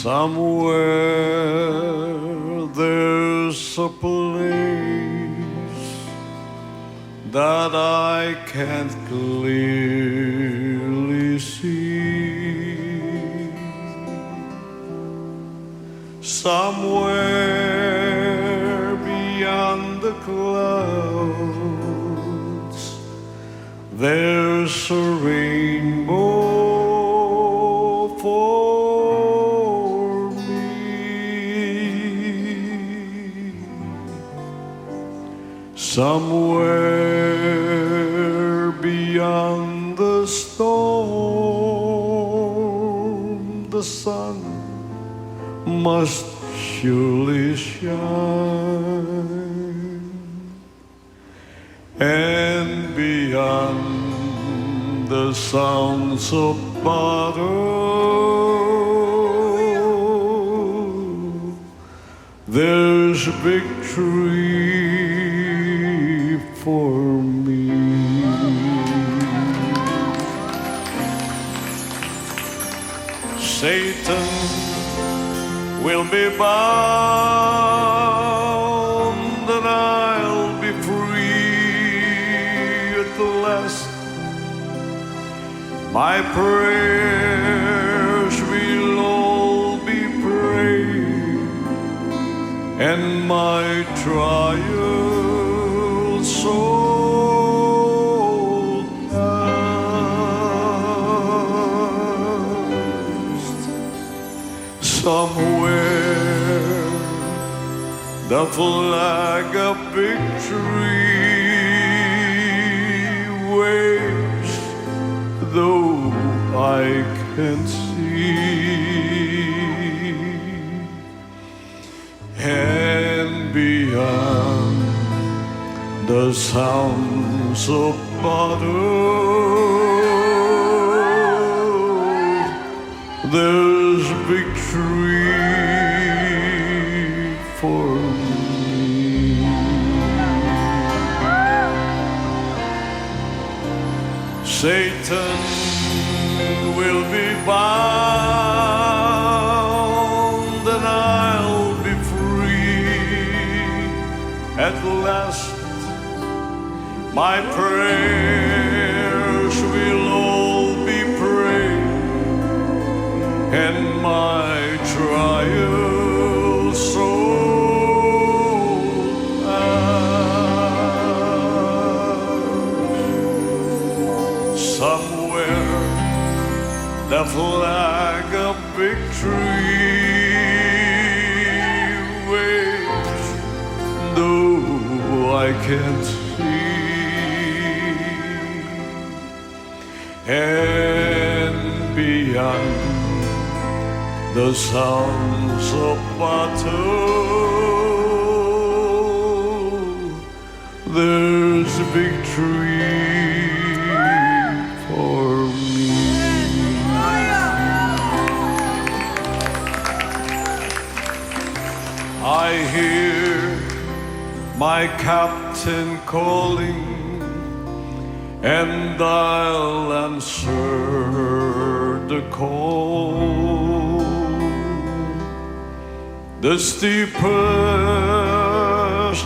Somewhere there's a place that I can't clearly see. Somewhere beyond the clouds, there's a rainbow for me. Somewhere beyond the storm, the sun must surely shine, and beyond the sounds of battle, there's victory for me. Satan will be bound and I'll be free at last. My prayers will all be prayed and my trials so past. Somewhere the flag of victory waves, though I can't see, and beyond the sounds of battle, there's victory for me. Satan will be bound and I'll be free at last. My prayers will all be prayed and my trials so past. Somewhere the flag of victory waves, though I can't see, and beyond the sounds of battle, there's victory for me. I hear my captain calling, and I'll answer the call. The steepest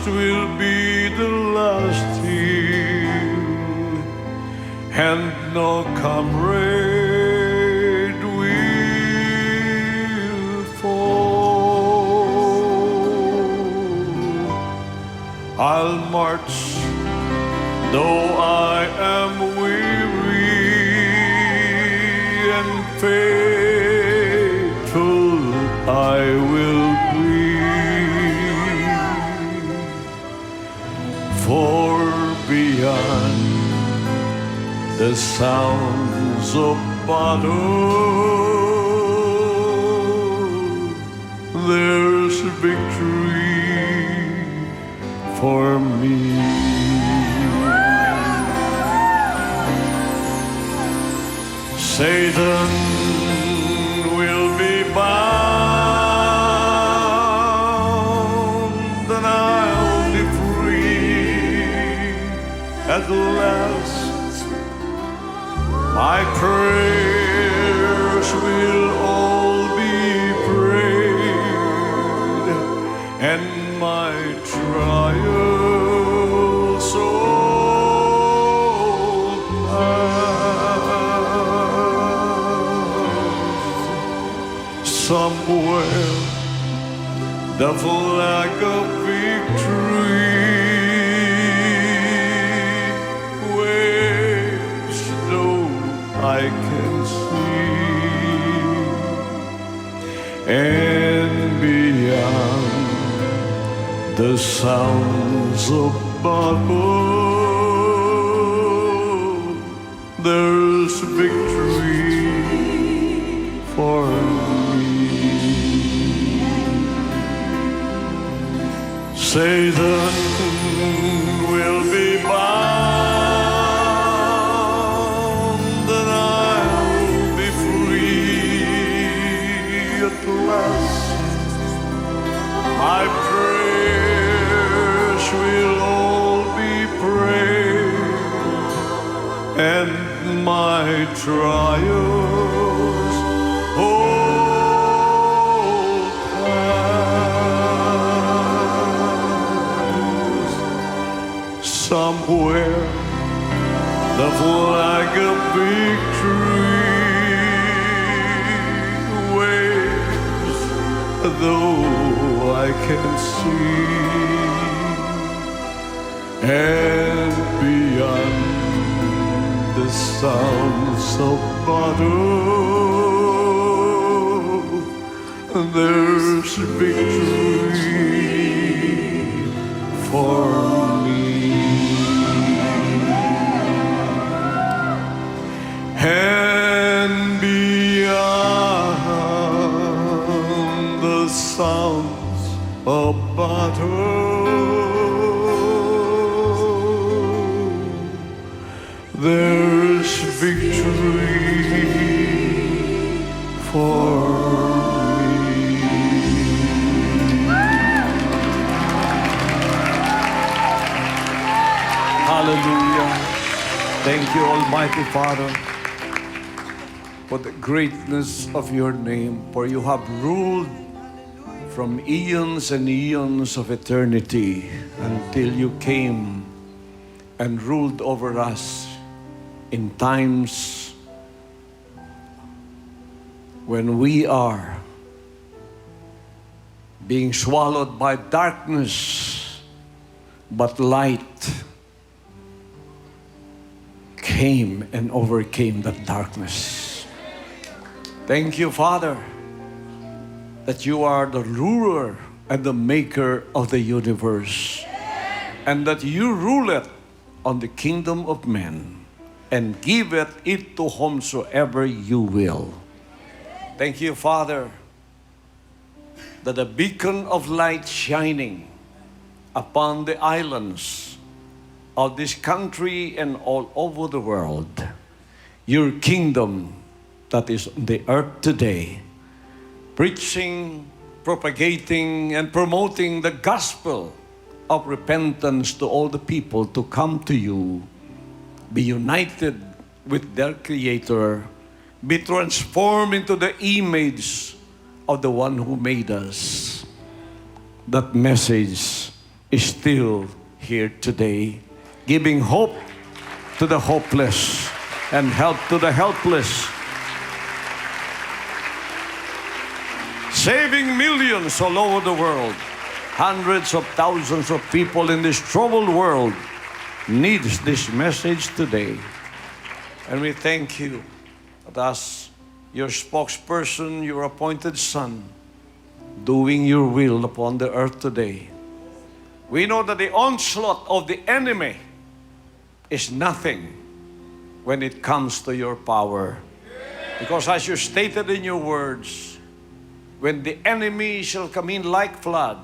will be the last hill, and no comrade will fall. I'll march though I am weary, and faithful I will be. For beyond the sounds of battle, there's victory for me. Satan will be bound and I'll be free at last. My prayers will all be prayed and my trials all past. Somewhere the flag of victory waves, though I can see, and beyond the sounds of battle, there's victory for me. Satan will be bound, and I'll be free at last. My prayers will all be prayed, and my trials all past. Somewhere the flag of victory waves, though I can see, and beyond the sounds of battle, there's victory for me. And beyond the sounds of battle, there's victory for me. Hallelujah. Thank you, Almighty Father, for the greatness of your name, for you have ruled from eons and eons of eternity until you came and ruled over us in times when we are being swallowed by darkness, but light came and overcame that darkness. Thank you, Father, that you are the ruler and the maker of the universe, and that you rule it on the kingdom of men and giveth it to whomsoever you will. Thank you, Father, that the beacon of light shining upon the islands of this country and all over the world, your kingdom that is on the earth today, preaching, propagating, and promoting the gospel of repentance to all the people to come to you, be united with their Creator, be transformed into the image of the one who made us. That message is still here today, giving hope to the hopeless and help to the helpless, saving millions all over the world. Hundreds of thousands of people in this troubled world needs this message today. And we thank you that as your spokesperson, your appointed Son, doing your will upon the earth today. We know that the onslaught of the enemy is nothing when it comes to your power. Because as you stated in your words, when the enemy shall come in like flood,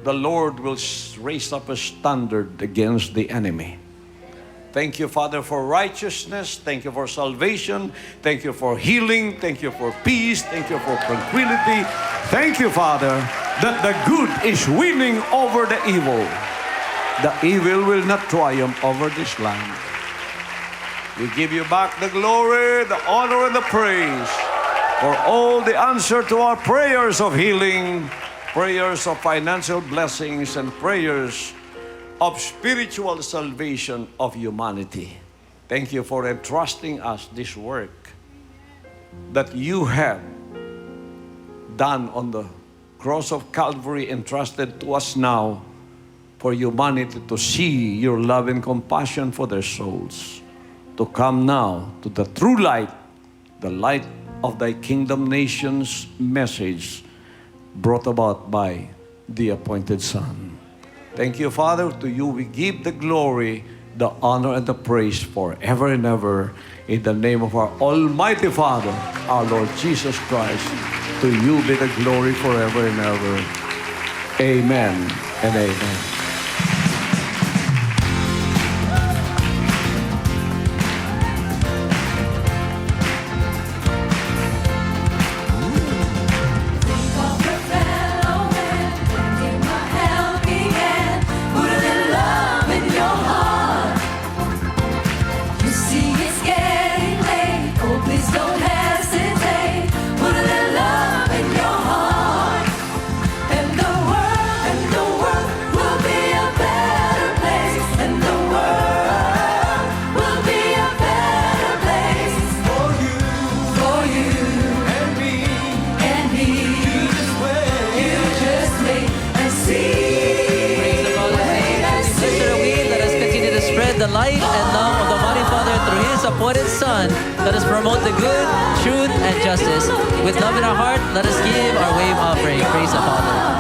the Lord will raise up a standard against the enemy. Thank you, Father, for righteousness. Thank you for salvation. Thank you for healing. Thank you for peace. Thank you for tranquility. Thank you, Father, that the good is winning over the evil. The evil will not triumph over this land. We give you back the glory, the honor, and the praise for all the answer to our prayers of healing prayers of financial blessings, and prayers of spiritual salvation of humanity. Thank you for entrusting us this work that you have done on the cross of Calvary, entrusted to us now for humanity to see your love and compassion for their souls, to come now to the true light, the light of thy kingdom nations message brought about by the appointed Son. Thank you, Father. To you we give the glory, the honor, and the praise forever and ever. In the name of our Almighty Father, our Lord Jesus Christ, to you be the glory forever and ever. Amen and amen. The light and love of the Almighty Father through His appointed Son. Let us promote the good, truth, and justice. With love in our heart, let us give our wave offering. Praise the Father.